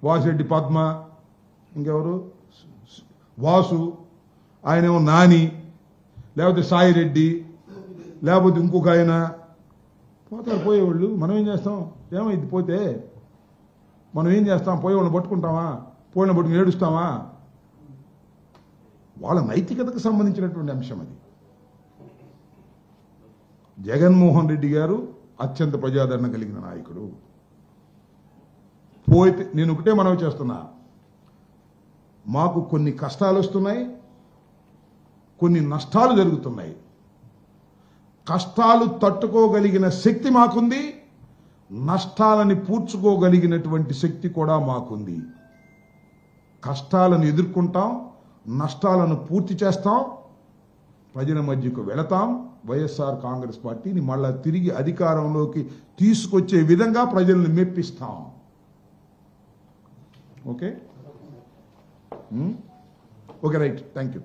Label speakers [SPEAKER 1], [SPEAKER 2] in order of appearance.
[SPEAKER 1] వాసిరెడ్డి పద్మ, ఇంకెవరు వాసు, ఆయనేమో నాని, లేకపోతే సాయిరెడ్డి, లేకపోతే ఇంకొక ఆయన పోతారు పోయేవాళ్ళు. మనం ఏం చేస్తాం? ఏమైంది పోతే మనం ఏం చేస్తాం? పోయేవాళ్ళని పట్టుకుంటామా? పోయిన పట్టుకుని ఏడుస్తామా? వాళ్ళ నైతికతకు సంబంధించినటువంటి అంశం అది. జగన్మోహన్ రెడ్డి గారు అత్యంత ప్రజాదరణ కలిగిన నాయకుడు. పోతే నేను ఒకటే మనవి చేస్తున్నా, మాకు కొన్ని కష్టాలు వస్తున్నాయి, కొన్ని నష్టాలు జరుగుతున్నాయి. కష్టాలు తట్టుకోగలిగిన శక్తి మాకుంది, నష్టాలని పూడ్చుకోగలిగినటువంటి శక్తి కూడా మాకుంది. కష్టాలను ఎదుర్కొంటాం, నష్టాలను పూర్తి చేస్తాం, ప్రజల మధ్యకు వెళతాం. వైఎస్ఆర్ కాంగ్రెస్ పార్టీని మళ్ళా తిరిగి అధికారంలోకి తీసుకొచ్చే విధంగా ప్రజల్ని మెప్పిస్తాం. Okay okay, right, thank you.